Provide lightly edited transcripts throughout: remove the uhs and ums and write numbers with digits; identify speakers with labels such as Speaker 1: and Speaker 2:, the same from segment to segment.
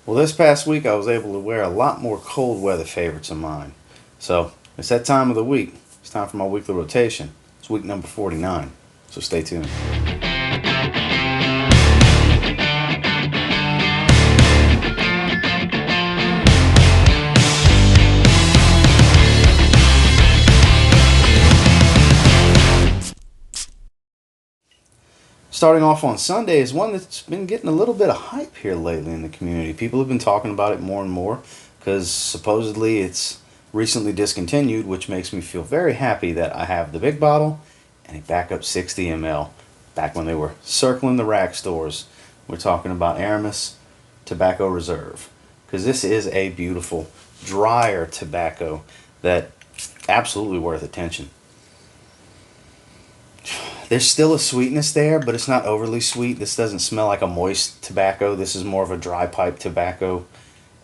Speaker 1: Well, this past week I was able to wear a lot more cold weather favorites of mine. So it's that time of the week. It's time for my weekly rotation. It's week number 49. So stay tuned. Starting off on Sunday is one that's been getting a little bit of hype here lately in the community. People have been talking about it more and more because supposedly it's recently discontinued, which makes me feel very happy that I have the big bottle and a backup 60 ml back when they were circling the rack stores. We're talking about Aramis Tobacco Reserve, because this is a beautiful drier tobacco that absolutely worth attention. There's still a sweetness there, but it's not overly sweet. This doesn't smell like a moist tobacco. This is more of a dry pipe tobacco,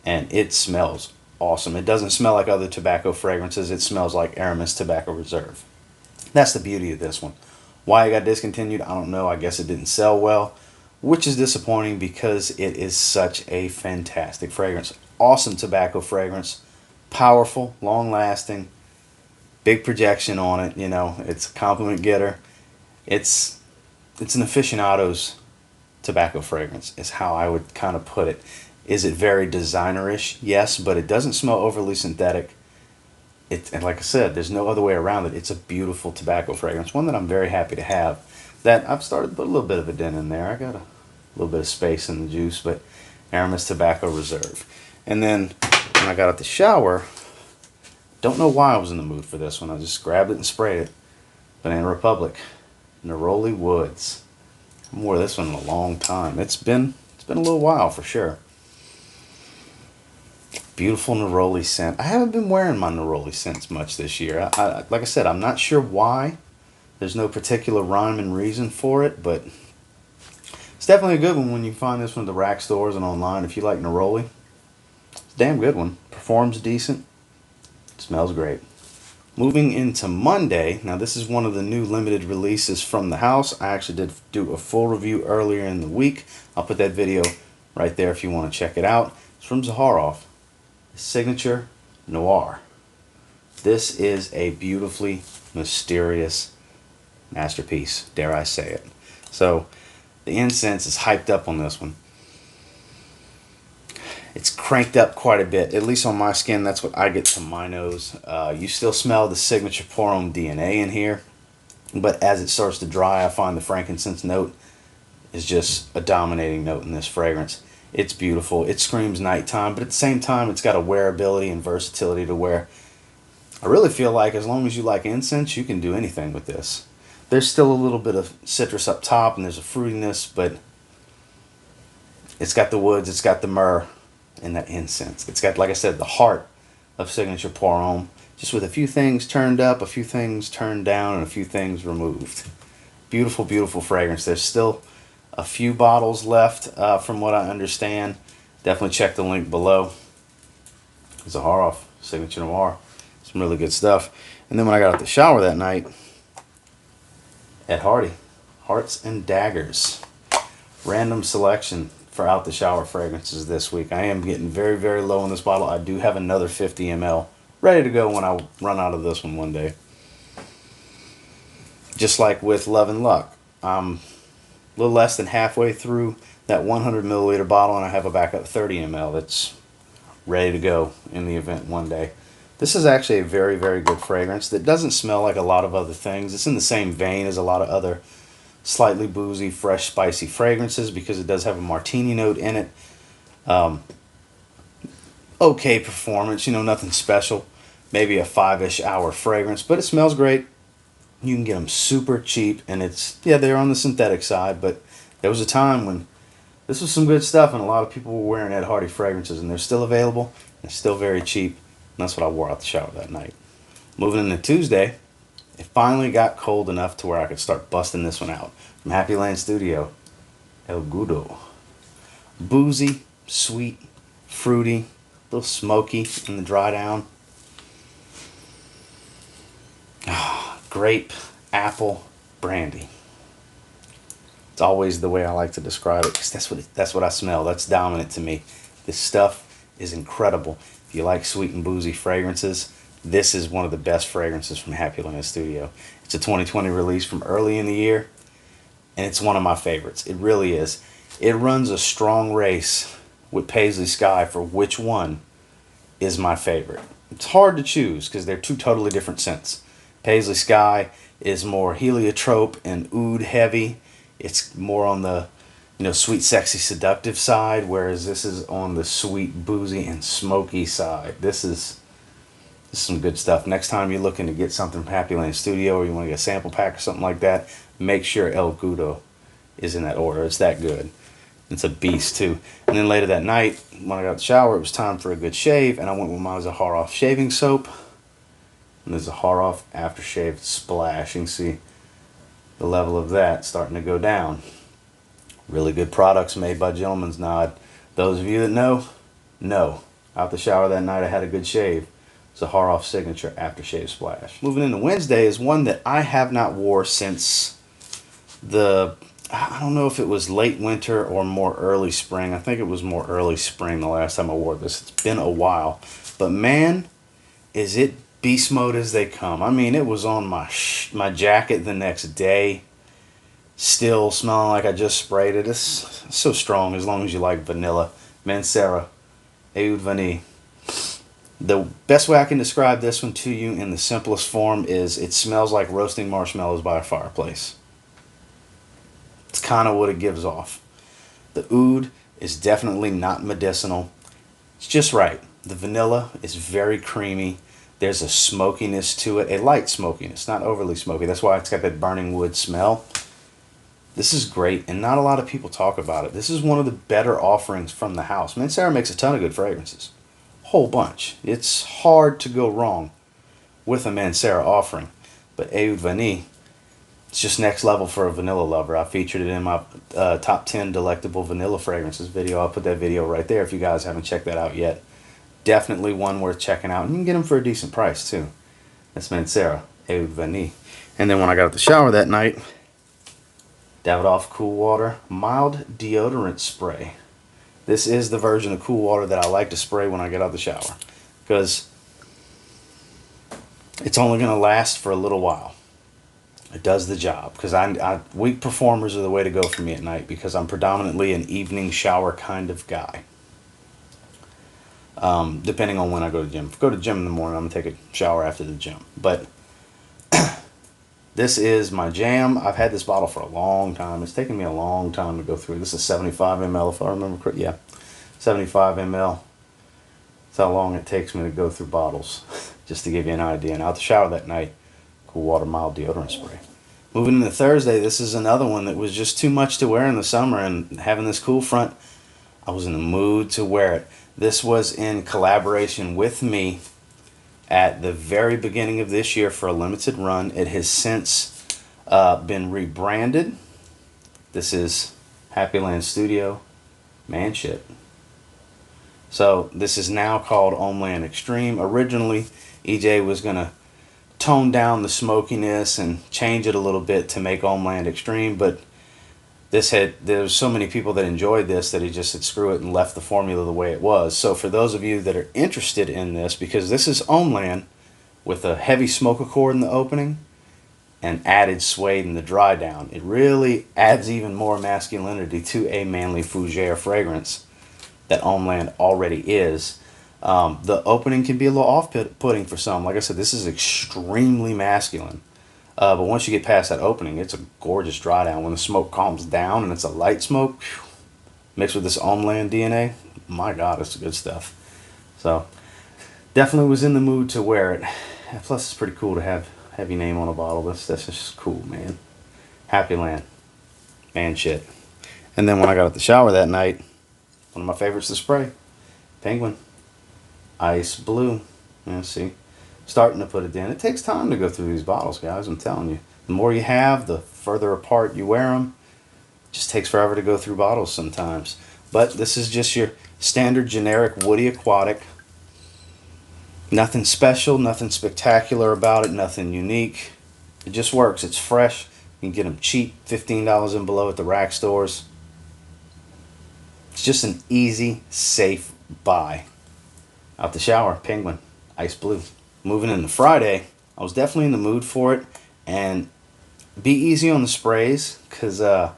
Speaker 1: and it smells awesome. It doesn't smell like other tobacco fragrances. It smells like Aramis Tobacco Reserve. That's the beauty of this one. Why it got discontinued, I don't know. I guess it didn't sell well, which is disappointing because it is such a fantastic fragrance. Awesome tobacco fragrance. Powerful, long-lasting, big projection on it. You know, it's a compliment getter. It's an aficionado's tobacco fragrance is how I would kind of put it. Is it very designer-ish? Yes, but it doesn't smell overly synthetic. And like I said, there's no other way around it. It's a beautiful tobacco fragrance, one that I'm very happy to have. That I've started to put a little bit of a dent in there. I got a little bit of space in the juice, but Aramis Tobacco Reserve. And then when I got out the shower, don't know why I was in the mood for this one. I just grabbed it and sprayed it. Banana Republic. Neroli Woods. I haven't worn this one in a long time. It's been a little while for sure. Beautiful Neroli scent. I haven't been wearing my Neroli scents much this year. Like I said, I'm not sure why. There's no particular rhyme and reason for it, but it's definitely a good one when you find this one at the rack stores and online. If you like Neroli, it's a damn good one. Performs decent. Smells great. Moving into Monday, now this is one of the new limited releases from the house. I actually did do a full review earlier in the week. I'll put that video right there if you want to check it out. It's from Zaharoff, Signature Noir. This is a beautifully mysterious masterpiece, dare I say it. So the incense is hyped up on this one. It's cranked up quite a bit, at least on my skin. That's what I get to my nose. You still smell the signature pour homme DNA in here, but as it starts to dry, I find the frankincense note is just a dominating note in this fragrance. It's beautiful. It screams nighttime, but at the same time, it's got a wearability and versatility to where I really feel like as long as you like incense, you can do anything with this. There's still a little bit of citrus up top, and there's a fruitiness, but it's got the woods, it's got the myrrh, and that incense. It's got, like I said, the heart of signature pour homme, just with a few things turned up, a few things turned down, and a few things removed. Beautiful, beautiful fragrance. There's still a few bottles left from what I understand. Definitely check the link below. Zaharoff, Signature Noir. Some really good stuff. And then when I got out the shower that night, Ed Hardy, Hearts and Daggers. Random selection for out the shower fragrances this week. I am getting very, very low on this bottle. I do have another 50 ml ready to go when I run out of this one day. Just like with Love and Luck, I'm a little less than halfway through that 100 milliliter bottle, and I have a backup 30 ml that's ready to go in the event one day. This is actually a very, very good fragrance that doesn't smell like a lot of other things. It's in the same vein as a lot of other slightly boozy, fresh, spicy fragrances because it does have a martini note in it. Okay performance, you know, nothing special. Maybe a 5-ish hour fragrance, but it smells great. You can get them super cheap, and it's, yeah, they're on the synthetic side, but there was a time when this was some good stuff, and a lot of people were wearing Ed Hardy fragrances, and they're still available, and they're still very cheap, and that's what I wore out the shower that night. Moving into Tuesday, it finally got cold enough to where I could start busting this one out. From Happy Land Studio, El Gudo. Boozy, sweet, fruity, a little smoky in the dry down. Grape, apple, brandy. It's always the way I like to describe it because that's what I smell. That's dominant to me. This stuff is incredible. If you like sweet and boozy fragrances, this is one of the best fragrances from Happy Land Studio. It's a 2020 release from early in the year, and it's one of my favorites. It really is. It runs a strong race with Paisley Sky for which one is my favorite. It's hard to choose because they're two totally different scents. Paisley Sky is more heliotrope and oud heavy. It's more on the, you know, sweet, sexy, seductive side, whereas this is on the sweet, boozy, and smoky side. This is some good stuff. Next time you're looking to get something from Happy Land Studio, or you want to get a sample pack or something like that, make sure El Gudo is in that order. It's that good. It's a beast too. And then later that night, when I got out the shower, it was time for a good shave, and I went with my Zaharoff shaving soap. And the Zaharoff aftershave splash. You can see the level of that starting to go down. Really good products made by Gentleman's Nod. Those of you that know. Out the shower that night, I had a good shave. Zaharoff Signature Aftershave Splash. Moving into Wednesday is one that I have not wore since I don't know if it was late winter or more early spring. I think it was more early spring the last time I wore this. It's been a while. But man, is it beast mode as they come. I mean, it was on my jacket the next day. Still smelling like I just sprayed it. It's so strong as long as you like vanilla. Mancera, Oud Vanille. The best way I can describe this one to you in the simplest form is it smells like roasting marshmallows by a fireplace. It's kind of what it gives off. The oud is definitely not medicinal. It's just right. The vanilla is very creamy. There's a smokiness to it, a light smokiness, not overly smoky. That's why it's got that burning wood smell. This is great, and not a lot of people talk about it. This is one of the better offerings from the house. Mancera makes a ton of good fragrances. Whole bunch. It's hard to go wrong with a Mancera offering. But Oud Vanille, it's just next level for a vanilla lover. I featured it in my top 10 delectable vanilla fragrances video. I'll put that video right there if you guys haven't checked that out yet. Definitely one worth checking out. And you can get them for a decent price too. That's Mancera, Oud Vanille. And then when I got out the shower that night, Davidoff Cool Water Mild Deodorant Spray. This is the version of cool water that I like to spray when I get out of the shower. Because it's only going to last for a little while. It does the job. Because weak performers are the way to go for me at night. Because I'm predominantly an evening shower kind of guy. Depending on when I go to the gym. If I go to the gym in the morning, I'm going to take a shower after the gym. But this is my jam. I've had this bottle for a long time. It's taken me a long time to go through. This is 75 ml, if I remember correctly. Yeah, 75 ml. That's how long it takes me to go through bottles, just to give you an idea. And out the shower that night, Cool Water Mild Deodorant Spray. Moving into Thursday, this is another one that was just too much to wear in the summer, and having this cool front, I was in the mood to wear it. This was in collaboration with me at the very beginning of this year for a limited run. It has since been rebranded. This is Happy Land Studio Manship. So this is now called Homeland Extreme. Originally, EJ was going to tone down the smokiness and change it a little bit to make Homeland Extreme, but there's so many people that enjoyed this that he just said screw it and left the formula the way it was. So for those of you that are interested in this, because this is Homeland with a heavy smoke accord in the opening and added suede in the dry down, it really adds even more masculinity to a manly fougere fragrance that Homeland already is. The opening can be a little off-putting for some. Like I said, this is extremely masculine. But once you get past that opening, it's a gorgeous dry down. When the smoke calms down and it's a light smoke, mixed with this Homeland DNA, my God, it's good stuff. So, definitely was in the mood to wear it. Plus, it's pretty cool to have your name on a bottle. That's just cool, man. Happy Land. Man shit. And then when I got out the shower that night, one of my favorites to spray, Penguin. Ice Blue. Yeah, see? Starting to put it in. It takes time to go through these bottles, guys. I'm telling you. The more you have, the further apart you wear them. It just takes forever to go through bottles sometimes. But this is just your standard generic woody aquatic. Nothing special, nothing spectacular about it, nothing unique. It just works. It's fresh. You can get them cheap, $15 and below at the rack stores. It's just an easy, safe Bye. Out the shower, Penguin, Ice Blue. Moving into Friday, I was definitely in the mood for it, and be easy on the sprays, because I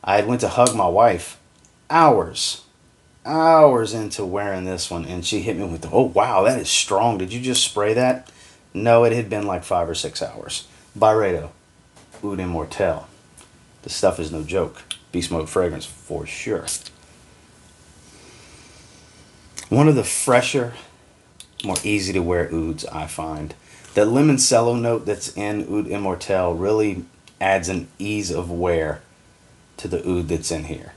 Speaker 1: had went to hug my wife hours into wearing this one, and she hit me with the, oh wow, that is strong, did you just spray that? No, it had been like 5 or 6 hours. Byredo, Oud Immortelle. This stuff is no joke. Beast mode fragrance for sure. One of the fresher, more easy to wear ouds, I find. The limoncello note that's in Oud Immortelle really adds an ease of wear to the oud that's in here.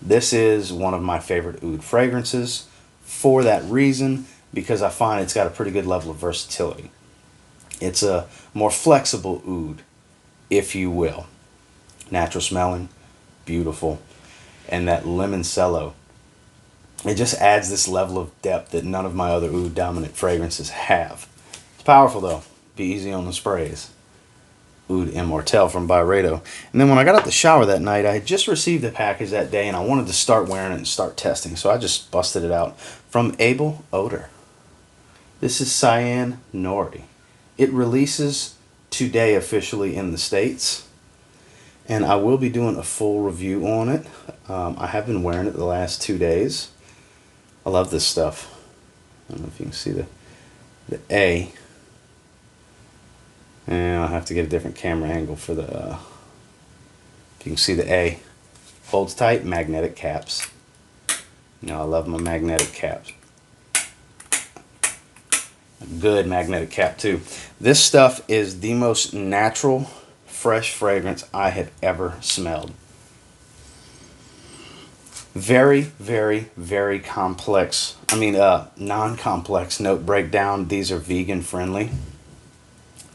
Speaker 1: This is one of my favorite oud fragrances for that reason, because I find it's got a pretty good level of versatility. It's a more flexible oud, if you will. Natural smelling, beautiful, and that limoncello, it just adds this level of depth that none of my other oud dominant fragrances have. It's powerful though. Be easy on the sprays. Oud Immortelle from Byredo. And then when I got out the shower that night, I had just received a package that day and I wanted to start wearing it and start testing. So I just busted it out. From Abel Odor. This is Cyan Nori. It releases today officially in the States. And I will be doing a full review on it. I have been wearing it the last 2 days. I love this stuff. I don't know if you can see the A. And I'll have to get a different camera angle for the, if you can see the A. Holds tight, magnetic caps. You know, I love my magnetic caps. A good magnetic cap too. This stuff is the most natural, fresh fragrance I have ever smelled. Very, very, very complex. I mean, non-complex note breakdown. These are vegan friendly.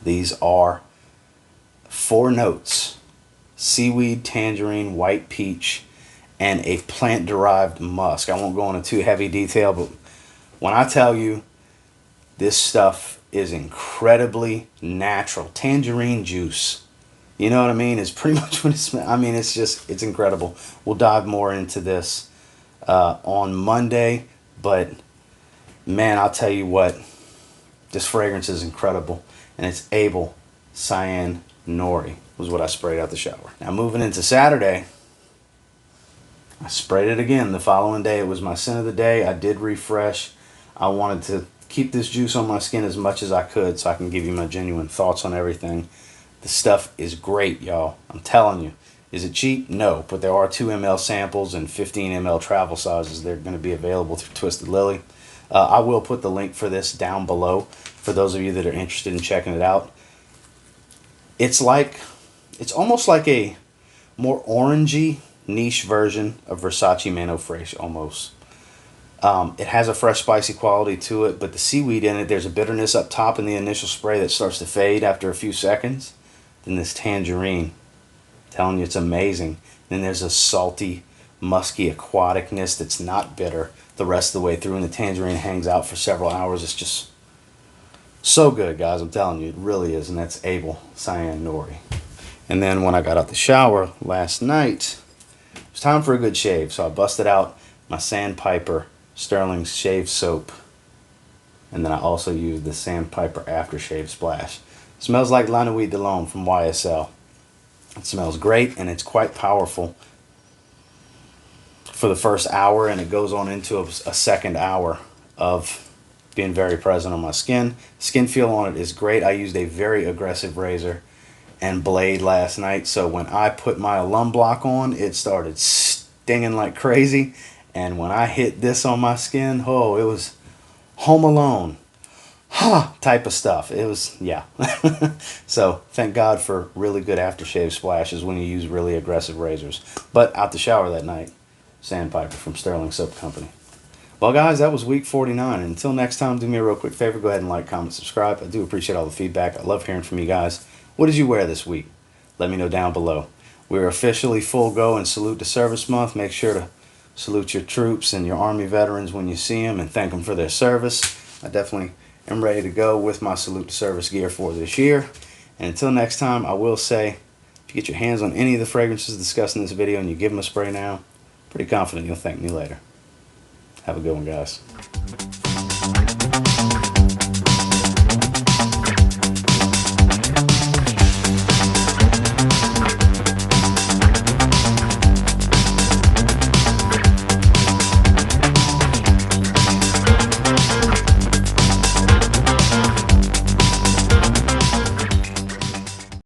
Speaker 1: These are 4 notes: seaweed, tangerine, white peach, and a plant-derived musk. I won't go into too heavy detail, but when I tell you this stuff is incredibly natural. Tangerine juice. You know what I mean? It's pretty much what it smells. I mean, it's just, it's incredible. We'll dive more into this on Monday, but man, I'll tell you what, this fragrance is incredible, and it's Abel Cyan Nori was what I sprayed out the shower. Now moving into Saturday, I sprayed it again the following day. It was my scent of the day. I did refresh. I wanted to keep this juice on my skin as much as I could so I can give you my genuine thoughts on everything. The stuff is great, y'all. I'm telling you. Is it cheap? No, but there are 2 ml samples and 15 ml travel sizes. They're going to be available through Twisted Lily. I will put the link for this down below for those of you that are interested in checking it out. It's almost like a more orangey, niche version of Versace Mano Fresh almost. It has a fresh, spicy quality to it, but the seaweed in it, there's a bitterness up top in the initial spray that starts to fade after a few seconds. Then this tangerine, I'm telling you, it's amazing. Then there's a salty, musky aquaticness that's not bitter the rest of the way through, and the tangerine hangs out for several hours. It's just so good, guys. I'm telling you, it really is, and that's Abel Cyan Nori. And then when I got out the shower last night, it was time for a good shave, so I busted out my Sandpiper Sterling shave soap, and then I also used the Sandpiper aftershave splash. It smells like La Nuit de l'Homme from YSL. It smells great, and it's quite powerful for the first hour, and it goes on into a second hour of being very present on my skin. Skin feel on it is great. I used a very aggressive razor and blade last night, so when I put my alum block on, it started stinging like crazy. And when I hit this on my skin, oh, it was Home Alone type of stuff. It was, yeah. So thank God for really good aftershave splashes when you use really aggressive razors. But out the shower that night, Sandpiper from Sterling Soap Company. Well, guys, that was week 49. And until next time, do me a real quick favor. Go ahead and like, comment, subscribe. I do appreciate all the feedback. I love hearing from you guys. What did you wear this week? Let me know down below. We're officially full go in Salute to Service Month. Make sure to salute your troops and your Army veterans when you see them and thank them for their service. I definitely am ready to go with my Salute to Service gear for this year. And until next time, I will say, if you get your hands on any of the fragrances discussed in this video and you give them a spray now, pretty confident you'll thank me later. Have a good one, guys.